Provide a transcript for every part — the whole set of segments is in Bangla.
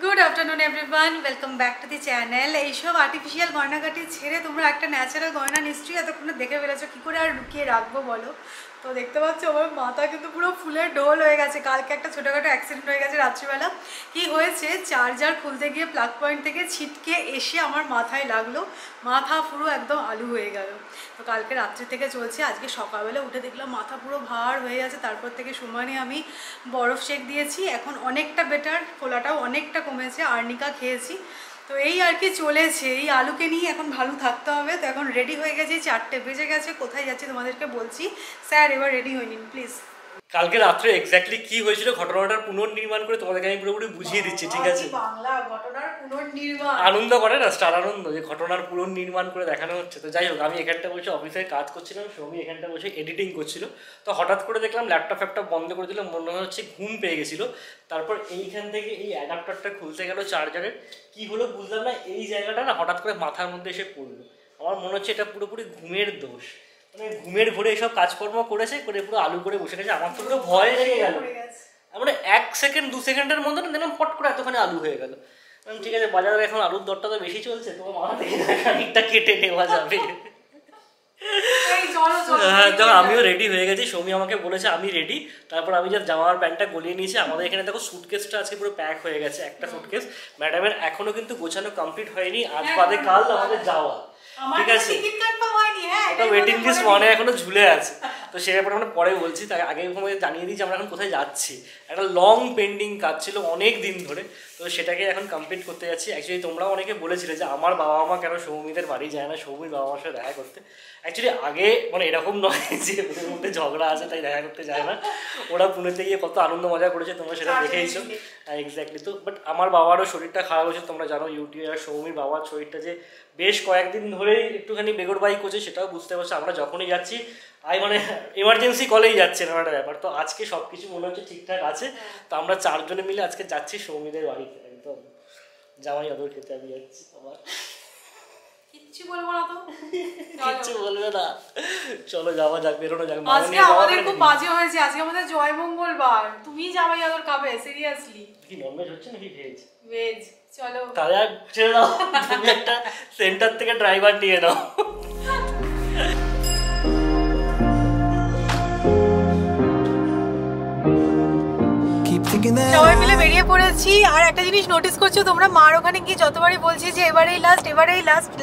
Good afternoon everyone, welcome back to the channel. এইসব আর্টিফিশিয়াল গয়নাগাটি ছেড়ে তোমরা একটা ন্যাচারাল গয়না নিশ্চয়ই এতক্ষণে দেখে ফেলেছো, কী করে আর লুকিয়ে রাখবো বলো। তো দেখতে পাচ্ছ আমার মাথা কিন্তু পুরো ফুলের ঢোল হয়ে গেছে। কালকে একটা ছোটোখাটো অ্যাক্সিডেন্ট হয়ে গেছে রাত্রিবেলা। কি হয়েছে, চার্জার খুলতে গিয়ে প্লাগ পয়েন্ট থেকে ছিটকে এসে আমার মাথায় লাগলো, মাথা পুরো একদম আলু হয়ে গেল। তো কালকে রাত্রি থেকে চলছে, আজকে সকালবেলা উঠে দেখলাম মাথা পুরো ভার হয়ে গেছে। তারপর থেকে সমানে আমি বরফ শেক দিয়েছি, এখন অনেকটা বেটার, ফোলাটাও অনেকটা কমেছে, আর্নিকা খেয়েছি। তো এই আর কি চলেছে, এই আলুকে নিয়ে এখন ভালো থাকতে হবে। তো এখন রেডি হয়ে গেছি, 4টে বেজে গেছে। কোথায় যাচ্ছি তোমাদেরকে বলছি। স্যার এবার রেডি হয়ে নিন প্লিজ। কালকে রাত্রে এক্স্যাক্টলি কি হয়েছিল ঘটনাটার পুনর্নির্মাণ করে তোমাদেরকে আমি পুরোপুরি বুঝিয়ে দিচ্ছি, ঠিক আছে? বাংলা ঘটনার পুনর্নির্মাণ আনন্দ করে না, স্টার আনন্দ, যে ঘটনার পুনর্নির্মাণ করে দেখানো হচ্ছে। তো যাই হোক, আমি এখানটা বসে অফিসে কাজ করছিলাম, সৌমি এখানটা বসে এডিটিং করছিল। তো হঠাৎ করে দেখলাম ল্যাপটপ বন্ধ করে দিলাম, মনে হচ্ছে ঘুম পেয়ে গেছিলো। তারপর এইখান থেকে এই অ্যাডাপ্টারটা খুলতে গেল চার্জারের, কি হলো বুঝলাম না, এই জায়গাটা না হঠাৎ করে মাথার মধ্যে এসে পড়লো। আমার মনে হচ্ছে এটা পুরোপুরি ঘুমের দোষ, মানে ঘুমের ঘরে এইসব কাজকর্ম করেছে, করে পুরো আলু করে বসে গেছে। আমার তো পুরো ভয় লেগে গেল, মানে 1 সেকেন্ড 2 সেকেন্ডের মধ্যে না দেখলাম ফট করে এতখানি আলু হয়ে গেল। ঠিক আছে, বাজারে এখন আলুর দরটা তো বেশি চলছে, তোমার মাথা থেকে খানিকটা কেটে নেওয়া যাবে। হ্যাঁ, আমিও রেডি হয়ে গেছি, সৌমি আমাকে বলেছে আমি রেডি। তারপর আমি যা জামার প্যান্টটা গলিয়ে নিয়েছি। আমাদের এখানে দেখো সুটকেসটা আজকে পুরো প্যাক হয়ে গেছে, একটা সুটকেস। ম্যাডামের এখনো কিন্তু গোছানো কমপ্লিট হয়নি, আজ বাদে কাল আমাদের যাওয়া, ঠিক আছে? ওটা ওয়েটিং লিস্ট 1 এখনো ঝুলে আছে। তো সে ব্যাপারে আমরা পরে বলছি, তাই আগে জানিয়ে দিই যে আমরা এখন কোথায় যাচ্ছি। একটা লং পেন্ডিং কাজ ছিল অনেক দিন ধরে, তো সেটাকে এখন কমপ্লিট করতে যাচ্ছি। অ্যাকচুয়ালি তোমরাও অনেকে বলেছিলে যে আমার বাবা মা কেন সৌমিদের বাড়ি যায় না, সৌমির বাবা মার সাথে দেখা করতে। অ্যাকচুয়ালি আগে মানে এরকম নয় যে ওদের মধ্যে ঝগড়া আছে তাই দেখা করতে যায় না, ওরা পুনেতে গিয়ে কত আনন্দ মজা করেছে তোমরা সেটা দেখেইছো। হ্যাঁ এক্স্যাক্টলি। তো বাট আমার বাবারও শরীরটা খারাপ হয়েছে, তোমরা জানো ইউটিউবে। আর সৌমির বাবার শরীরটা যে বেশ কয়েকদিন ধরেই একটুখানি বেগরবাই করছে, সেটাও বুঝতে পারছি। আমরা যখনই যাচ্ছি মানে এমার্জেন্সি কলেই যাচ্ছে না একটা ব্যাপার। তো আজকে সব কিছু মনে হচ্ছে ঠিকঠাক আছে। তো আমরা 4 জনে মিলে আজকে যাচ্ছি সৌমিদের বাড়িতে, একদম জামাই আদর খেতে আমি যাচ্ছি। আমার কিচ্ছু বলবো না, তো কিচ্ছু বলবে না, চলো যাওয়া যাক, বেরোনো যাক। আজকে আমাদের খুব বাজে হয়েছে, আজকে আমাদের জয় মঙ্গলবার, তুমি জামাই আদর খাবে? সিরিয়াসলি কি ননভেজ হচ্ছে নাকি ভেজ? ভেজ। চলো তাহলে আর ছেড়ে দাও, তুমি একটা সেন্টার থেকে ড্রাইভার নিয়ে নাও। সবাই মিলে বেরিয়ে পড়েছি। আর একটা জিনিস নোটিস করছো তোমরা, মার ওখানে গিয়ে যতবারই বলছি যে এবারেই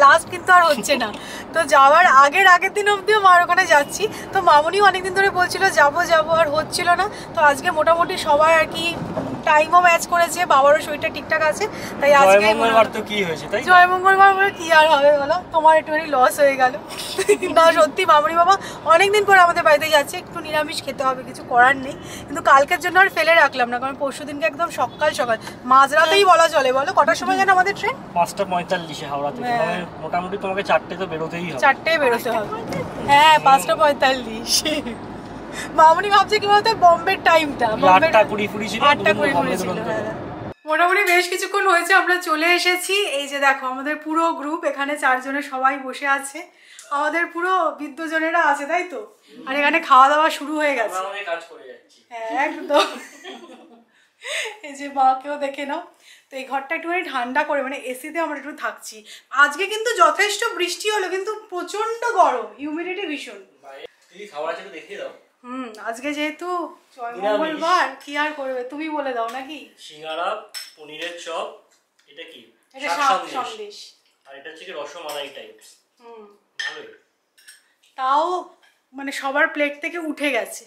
লাস্ট কিন্তু আর হচ্ছে না। তো যাওয়ার আগের দিন অবধিও মার ওখানে যাচ্ছি। তো মামুনিও অনেকদিন ধরে বলছিল যাবো আর হচ্ছিল না। তো আজকে মোটামুটি সবাই আর কি টাইমও ম্যাচ করেছে, বাবারও শরীরটা ঠিকঠাক আছে, তাই আজকে তো কি হয়েছে, তাই জয় মঙ্গলবার বলে কি আর হবে বলো, তোমার একটুখানি লস হয়ে গেল। না সত্যি মামুনি বাবা অনেকদিন পর আমাদের বাড়িতে যাচ্ছে, একটু নিরামিষ খেতে হবে, কিছু করার নেই। কিন্তু কালকের জন্য আর ফেলে রাখলাম না, কারণ পরশু দিনকে একদম সকাল মাঝরাতেই বলা চলে। বলো কটার সময় যেন আমাদের ট্রেন? 5:45 হাওড়া থেকে। মোটামুটি তোমাকে 4টে তো বেরোতেই হবে। 4টেয় বেরোতে হবে, হ্যাঁ 5:45। মামুনি ভাবছে কি বলতো, বোম্বের টাইমটা 8:20 ছিল। মোটামুটি বেশ কিছুক্ষণ হয়েছে আমরা চলে এসেছি। এই যে দেখো আমাদের পুরো গ্রুপ এখানে, 4 জনে সবাই বসে আছে, আমাদের পুরো বৃদ্ধজনেরা আছে, তাই তো? আর এখানে খাওয়া দাওয়া শুরু হয়ে গেছে, হ্যাঁ একদম। এই যে মাকেও দেখে নাও। তো এই ঘরটা একটুখানি ঠান্ডা করে, মানে এসিতে আমরা একটু থাকছি। আজকে কিন্তু যথেষ্ট বৃষ্টি হলো, কিন্তু প্রচন্ড গরম, হিউমিডিটি ভীষণ। আজকে যেহেতু মঙ্গলবার কি আর করবে, তুমি বলে দাও নাকি? সিঙ্গারা, পনিরের চপ, এটা কি? এটা সন্দেশ, আর এটা হচ্ছে কি রসমালাই টাইপস। ভালোই। তাও মানে সবার প্লেট থেকে উঠে গেছে,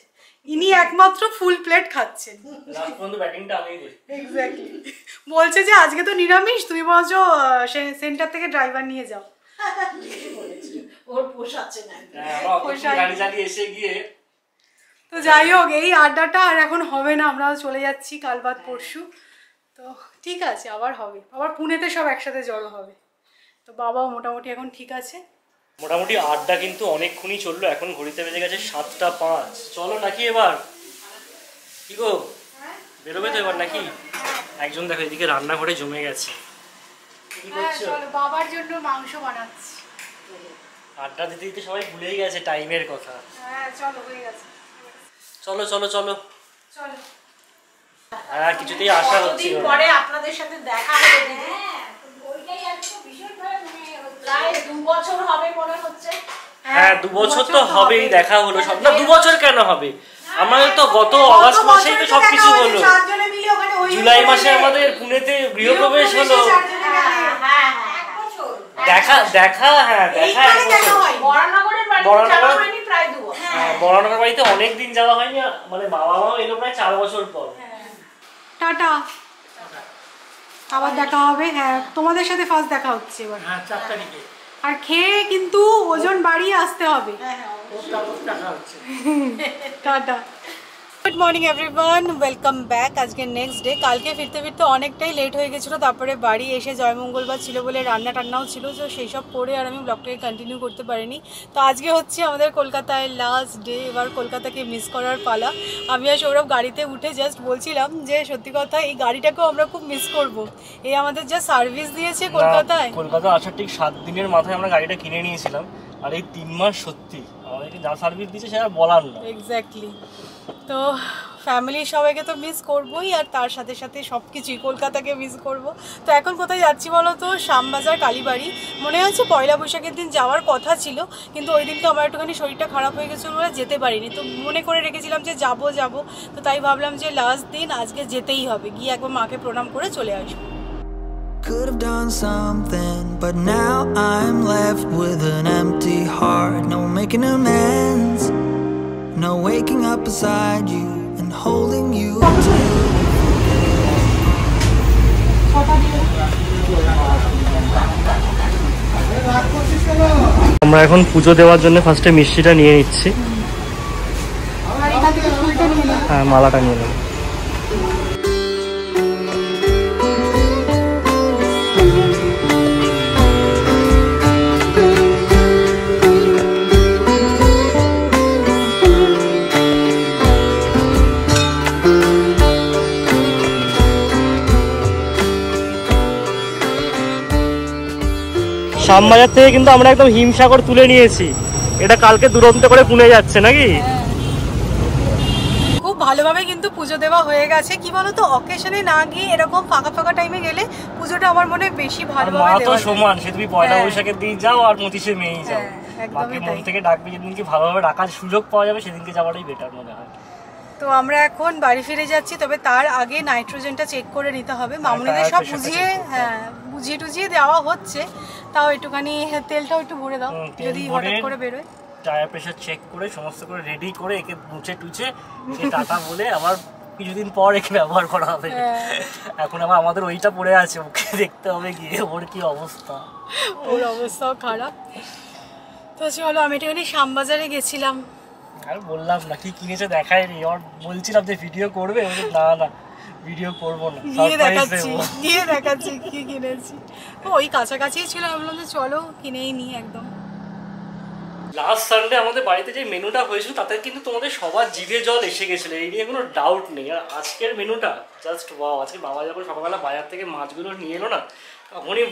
ইনি একমাত্র ফুল প্লেট খাচ্ছেন। লাস্ট পর্যন্ত ব্যাটিংটা আমিই করি। এক্স্যাক্টলি। বলছে যে আজকে তো নিরামিষ, তুমি বলছো সেন্টার থেকে ড্রাইভার নিয়ে যাও। ওর পোষাচ্ছে না, গাড়ি এসে গিয়ে। তো যাই হোক, এই আড্ডাটা আর এখন হবে না, আমরা চলে যাচ্ছি কাল বাদ পরশু। তো ঠিক আছে, আবার হবে, আবার পুনেতে সব একসাথে জড়ো হবে। তো বাবাও মোটামুটি এখন ঠিক আছে। মোটামুটি আড্ডা কিন্তু অনেকক্ষণই চললো, এখন ঘড়িতে বেজে গেছে 7:05। চলো নাকি এবার? কি গো, বেরোবে তো এবার নাকি? একজন দেখো এদিকে রান্নাঘরে জমে গেছে। চলো বাবার জন্য মাংস বানাচ্ছি। আড্ডা দিতে দিতে সবাই ভুলেই গেছে টাইমের কথা। হ্যাঁ চলো, হয়ে গেছে। চলো চলো চলো চলো। হ্যাঁ কিছুতেই আশা হচ্ছে না। পরে আপনাদের সাথে দেখা হবে দিদি। ওইটাই আজকে ভীষণ ভাবে প্রায় 2 বছর হবে মনে হচ্ছে। হ্যাঁ 2 বছর তো হবেই দেখা হলো সব। না 2 বছর কেন হবে, আমাদের তো গত অগাস্ট মাসেই তো সবকিছু হলো। জুলাই মাসে আমাদের পুনেতে গৃহপ্রবেশ হলো। দেখা দেখা হ্যাঁ দেখা বরানগরের বাড়িতে যাওয়া হয়নি প্রায় 2 বছর। হ্যাঁ বরানগর বাড়িতে অনেকদিন যাওয়া হয়নি, মানে বাবা মাও এলো প্রায় 4 বছর পর। টাটা, আবার দেখা হবে। হ্যাঁ তোমাদের সাথে ফার্স্ট দেখা হচ্ছে এবার। হ্যাঁ 4 তারিখে। আর খেয়ে কিন্তু ওজন বাড়িয়ে আসতে হবে। Tata. Good morning everyone, welcome back. আজকে নেক্সট ডে। কালকে ফিরতে ফিরতে অনেকটাই লেট হয়ে গেছিলো, তারপরে বাড়ি এসে জয়মঙ্গলবার ছিল বলে রান্না টান্নাও ছিল, তো সেই সব করে আর আমি ব্লগটাকে কন্টিনিউ করতে পারিনি। তো আজকে হচ্ছে আমাদের কলকাতায় লাস্ট ডে। এবার কলকাতাকে মিস করার পালা। আমি আর সৌরভ গাড়িতে উঠে জাস্ট বলছিলাম যে সত্যি কথা এই গাড়িটাকেও আমরা খুব মিস করব। এই আমাদের যা সার্ভিস দিয়েছে কলকাতায়। কলকাতা আসার ঠিক 7 দিনের মাথায় আমরা গাড়িটা কিনে নিয়েছিলাম, আর এই 3 মাস সত্যি আমাদেরকে যা সার্ভিস দিয়েছে সেটা বলার না। এক্স্যাক্টলি। তো ফ্যামিলির সবাইকে তো মিস করবোই, আর তার সাথে সাথে সব কিছুই কলকাতাকে মিস করব। তো এখন কোথায় যাচ্ছি বলো তো? শ্যামবাজার কালীবাড়ি। মনে হচ্ছে পয়লা বৈশাখের দিন যাওয়ার কথা ছিল, কিন্তু ওই দিন তো আমার একটুখানি শরীরটা খারাপ হয়ে গেছিলো বলে যেতে পারিনি। তো মনে করে রেখেছিলাম যে যাব, তো তাই ভাবলাম যে লাস্ট দিন আজকে যেতেই হবে, গিয়ে একবার মাকে প্রণাম করে চলে আসবো। Could have done something, but now I'm left with an empty heart. No making amends, no waking up beside you and holding you till আমরা এখন পুজো দেওয়ার জন্য ফার্স্টে মিষ্টিটা নিয়ে নিচ্ছি। হ্যাঁ মালাটা নিয়ে নেব। শ্যামবাজার থেকে কিন্তু আমরা একদম হিমসাগর তুলে নিয়েছি। এটা কালকে দুরন্ত করে পুনে যাচ্ছে নাকি? খুব ভালোভাবে কিন্তু পুজো দেওয়া হয়ে গেছে। কি বলতো, অকেশনে না গিয়ে এরকম ফাঁকা ফাঁকা টাইমে গেলে পুজোটা আমার মনে বেশি ভালোভাবে দেওয়া যায়। সমান সে তুমি পয়লা বৈশাখের দিন যাও আর 25শে মে যাও, বাকি মন থেকে ডাকবে যেদিনকে ভালোভাবে ডাকার সুযোগ পাওয়া যাবে সেদিনকে যাওয়াটাই বেটার মনে হয়। তো আমরা এখন বাড়ি ফিরে যাচ্ছি, তবে তার আগে নাইট্রোজেনটা চেক করে নিতে হবে। মামুনিদের সব বুঝিয়ে টুজিয়ে দেওয়া হচ্ছে, তাও একটুখানি তেলটাও একটু ভরে দাও যদি হঠাৎ করে বেরোয়। টায়ার প্রেসার চেক করে সমস্ত করে রেডি করে একে মুছে টুছে টাটা বলে আবার কিছুদিন পর একে ব্যবহার করা হবে। এখন আবার আমাদের ওইটা পড়ে আছে, ওকে দেখতে হবে গিয়ে ওর কি অবস্থা। ওর অবস্থাও খারাপ। তো চলো, আমি একটুখানি শ্যামবাজারে গেছিলাম। আর বললাম না কি কিনেছে দেখায়নি, আর বলছিলাম যে ভিডিও করবে, না ভিডিও করবো না, গিয়ে দেখাচ্ছি কি কিনেছি। ওই কাছাকাছি ছিল, আমি বললাম যে চলো কিনেই নি একদম। লাস্ট সানডে আমাদের বাড়িতে যে মেনুটা হয়েছিল তাতে কিন্তু তোমাদের সবার জিভে জল এসে গেছিলো, এই নিয়ে কোনো ডাউট নেই। আর আজকের মেনুটা জাস্ট ওয়াও। আজকে বাবা যখন সকালবেলা বাজার থেকে মাছগুলো নিয়ে এলো না, তখনই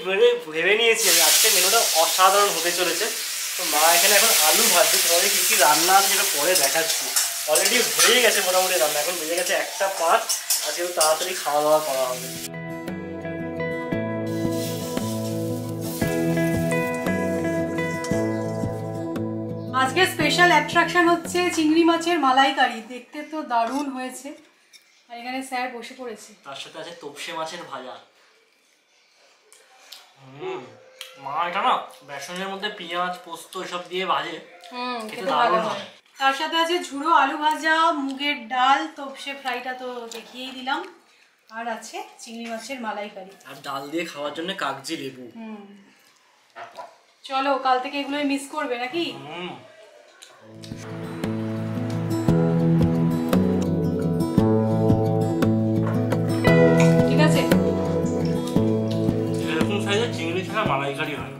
ভেবে নিয়েছি যে আজকের মেনুটা অসাধারণ হতে চলেছে। তো মা এখানে এখন আলু ভাজছে, তোমাদের কী কী রান্না আছে সেটা পরে দেখাচ্ছি। অলরেডি হয়ে গেছে মোটামুটি রান্না, এখন বেজে গেছে 1:05। আজকে তাড়াতাড়ি খাওয়া দাওয়া করা হবে। আজকে স্পেশাল অ্যাট্রাকশন হচ্ছে চিংড়ি মাছের মালাইকারি। দেখতে তো দারুণ হয়েছে, আর এখানে স্যার বসে পড়েছে। তার সাথে আছে তোপসে মাছের ভাজা। মা এটা না বেসনের মধ্যে পেঁয়াজ পোস্ত এসব দিয়ে ভাজে, খেতে দারুণ হয়। তার সাথে আছে ঝুড়ো আলু ভাজা, মুগের ডাল, তোপসে ফ্রাইটা তো দেখিয়েই দিলাম, আর আছে চিংড়ি মাছের মালাইকারি। আর ডাল দিয়ে খাওয়ার জন্য কাগজি লেবু। চলো, কাল থেকে এগুলোই মিস করবে নাকি? ঠিক আছে। এরকম সাইজের চিংড়ি ছাড়া মালাইকারি হয়।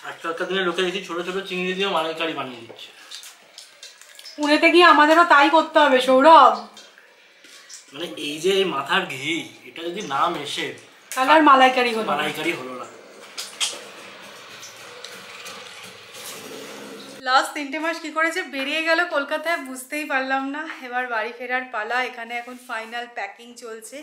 আজকালকার দিনে লোকে দেখি ছোট ছোট চিংড়ি দিয়ে মালাইকারি বানিয়ে দিচ্ছে। পুনেতে গিয়ে আমাদেরও তাই করতে হবে সৌরভ। মানে এই যে এই মাথার ঘি, এটা যদি না মেশে তাহলে আর মালাইকারি হলো না। লাস্ট 3টে মাস কি করেছে বেরিয়ে গেল কলকাতায় বুঝতেই পারলাম না। এবার বাড়ি ফেরার পালা। এখানে এখন ফাইনাল প্যাকিং চলছে।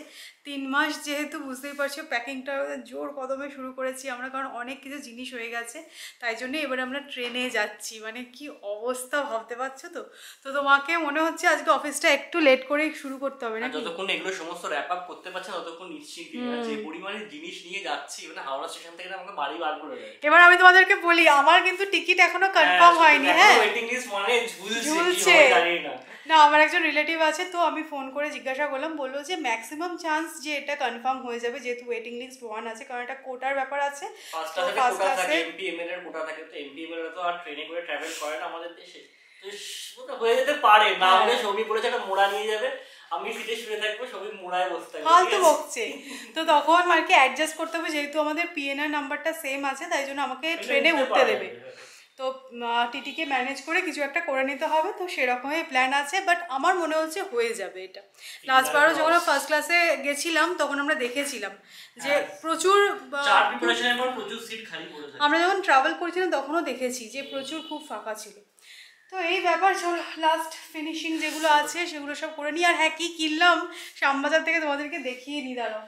3 মাস যেহেতু বুঝতেই পারছো প্যাকিংটা জোর কদমে শুরু করেছি আমরা, কারণ অনেক কিছু জিনিস হয়ে গেছে। তাই জন্য এবার আমরা ট্রেনে যাচ্ছি। মানে কি অবস্থা ভাবতে পারছো তো। তো তোমাকে মনে হচ্ছে আজকে অফিসটা একটু লেট করেই শুরু করতে হবে না? যতক্ষণ এগুলো সমস্ত র্যাপ আপ করতে পারছে ততক্ষণ নিশ্চিন্তে। যে পরিমাণে জিনিস নিয়ে যাচ্ছি মানে হাওড়া স্টেশন থেকে আমাকে বাড়ি বার করে দেয়। এবার আমি তোমাদেরকে বলি আমার কিন্তু টিকিট এখনো কনফার্ম হয়নি। হ্যাঁ ওয়েটিং লিস্ট মানে ঝুলছে জানি না। না আমার একজন রিলেটিভ আছে, তো আমি ফোন করে জিজ্ঞাসা করলাম, বললো যে ম্যাক্সিমাম চান্স যে এটা কনফার্ম হয়ে যাবে, যেহেতু ওয়েটিং লিস্ট 1 আছে, কারণ এটা কোটার ব্যাপার আছে। ফার্স্ট ক্লাসে এমপিএমএল এর কোটা থাকে, তো এমপিএমএল তো আর ট্রেনে করে ট্রাভেল করে না আমাদের দেশে, তো হয়ে যেতে পারে। না হলে সৌমি বলেছে একটা মোড়া নিয়ে যাবে, আমি সিটে শুয়ে থাকবো, সবই মোড়ায় বসে থাকবে, ফালতু বকছে। তো তখন আর কি অ্যাডজাস্ট করতে হবে, যেহেতু আমাদের পিএনআর নাম্বারটা সেম আছে, তাই জন্য আমাকে ট্রেনে উঠতে দেবে। তো টিটিকে ম্যানেজ করে কিছু একটা করে নিতে হবে, তো সেরকমই প্ল্যান আছে। বাট আমার মনে হচ্ছে হয়ে যাবে এটা। লাস্টবারও যখন ফার্স্ট ক্লাসে গেছিলাম তখন আমরা দেখেছিলাম যে প্রচুর সিট খালি পড়ে থাকে। আমরা যখন ট্রাভেল করেছিলাম তখনও দেখেছি যে প্রচুর খুব ফাঁকা ছিল। তো এই ব্যাপার, চলো লাস্ট ফিনিশিং যেগুলো আছে সেগুলো সব করে নিই। আর হ্যাঁ, কি কিনলাম শ্যামবাজার থেকে তোমাদেরকে দেখিয়ে নি, দাঁড়াও।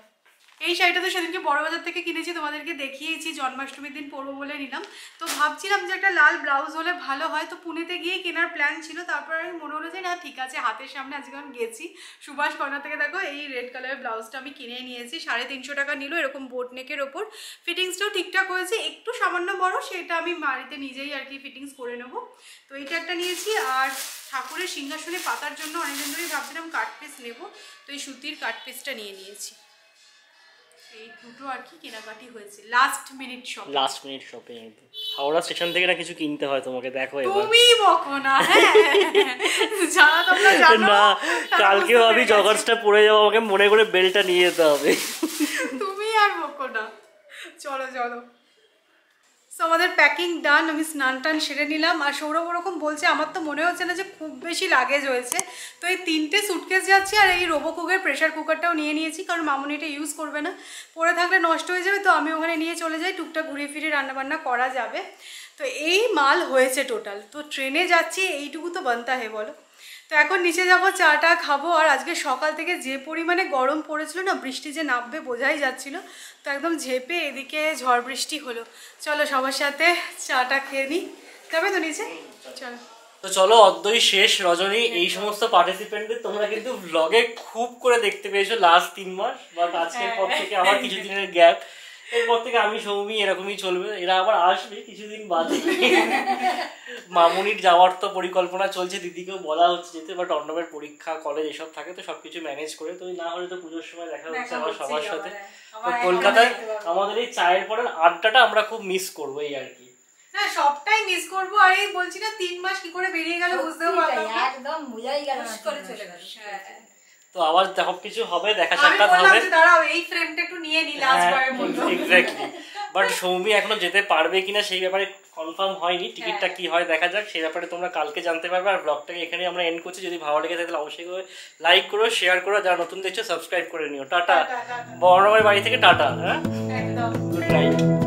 এই শাড়িটা তো সেদিনকে বড়বাজার থেকে কিনেছি, তোমাদেরকে দেখিয়েছি, জন্মাষ্টমীর দিন পরবো বলে নিলাম। তো ভাবছিলাম যে একটা লাল ব্লাউজ হলে ভালো হয়, তো পুনেতে গিয়ে কেনার প্ল্যান ছিল। তারপর আমি মনে হলো যে না ঠিক আছে, হাতের সামনে আজকে আমি গেছি সুভাষ কর্নার থেকে, দেখো এই রেড কালারের ব্লাউজটা আমি কিনে নিয়েছি। 350 টাকা নিল, এরকম বোট নেকের ওপর। ফিটিংসটাও ঠিকঠাক হয়েছে, একটু সামান্য বড়, সেটা আমি বাড়িতে নিজেই আর কি ফিটিংস করে নেবো। তো এইটা একটা নিয়েছি। আর ঠাকুরের সিংহাসনে পাতার জন্য অনেকদিন ধরেই ভাবছিলাম কাট পিস নেবো, তো এই সুতির কাট পিসটা নিয়ে নিয়েছি। এই দুটো আর কি কেনাকাটি হয়েছে লাস্ট মিনিট শপিং। একদম হাওড়া স্টেশন থেকে না কিছু কিনতে হয় তোমাকে, দেখো এবার তুমি বকো না। হ্যাঁ জানা তোমরা জানো না, কালকেও আমি জগার্সটা পরে যাবো, আমাকে মনে করে বেলটা নিয়ে যেতে হবে। তুমি আর বকো না, চলো চলো। সো আমাদের প্যাকিং ডান, আমি স্নান টান সেরে নিলাম। আর সৌরভ ওরকম বলছে, আমার তো মনে হচ্ছে না যে খুব বেশি লাগেজ হয়েছে। তো এই 3টে সুটকেস যাচ্ছি, আর এই রোবো কুকের প্রেশার কুকারটাও নিয়ে নিয়েছি, কারণ মামুনি এটা ইউজ করবে না, পরে থাকলে নষ্ট হয়ে যাবে। তো আমি ওখানে নিয়ে চলে যাই, টুকটাক ঘুরিয়ে ফিরে রান্নাবান্না করা যাবে। তো এই মাল হয়েছে টোটাল। তো ট্রেনে যাচ্ছি, এইটুকু তো বানতা হে বলো। তো এখন নিচে যাবো, চাটা খাবো। আর আজকে সকাল থেকে যে পরিমাণে গরম পড়েছিল না, বৃষ্টি যে নামবে বোঝাই যাচ্ছিল। তো একদম ঝেপে এদিকে ঝড় বৃষ্টি হলো। চলো সবার সাথে চাটা খেয়ে নিই। যাবে তো নিচে? চলো। তো চলো, অদ্যই শেষ রজনী। এই সমস্ত পার্টিসিপেন্টদের তোমরা কিন্তু ব্লগে খুব করে দেখতে পেয়েছো লাস্ট 3 মাস, বাট আজকের পর থেকে আবার কিছুদিনের গ্যাপ। এরপর থেকে আমি সৌমি এরকমই চলবে, এরা আবার আসবে কিছুদিন বাদে। মামুনির যাওয়ার তো পরিকল্পনা চলছে, দিদিকেও বলা হচ্ছে যেতে, বাট অন্নবের পরীক্ষা কলেজ এসব থাকে, তো সবকিছু ম্যানেজ করে। তো না হলে তো পুজোর সময় দেখা হচ্ছে আবার সবার সাথে। তো কলকাতায় আমাদের এই চায়ের পরের আড্ডাটা আমরা খুব মিস করবো, এই আর কি। না সবটাই মিস করবো। আর এই বলছি না 3 মাস কি করে বেরিয়ে গেল বুঝতেও পারলাম না, একদম বুঝাই গেল না করে চলে গেল। তো আবার সব কিছু হবে, দেখা সাক্ষাৎ হবে। দাঁড়াও এই ফ্রেমটা একটু নিয়ে নি লাস্ট বারের মতো। এক্স্যাক্টলি। বাট সৌমি এখনো যেতে পারবে কিনা সেই ব্যাপারে কনফার্ম হয়নি, টিকিটটা কি হয় দেখা যাক, সেই ব্যাপারে তোমরা কালকে জানতে পারবে। আর ব্লগটাকে এখানে আমরা এন্ড করছি। যদি ভালো লেগে থাকে তাহলে অবশ্যই লাইক করো, শেয়ার করো, যারা নতুন দেখছো সাবস্ক্রাইব করে নিও। টাটা, বর্ণমের বাড়ি থেকে টাটা। হ্যাঁ, একদম গুড নাইট।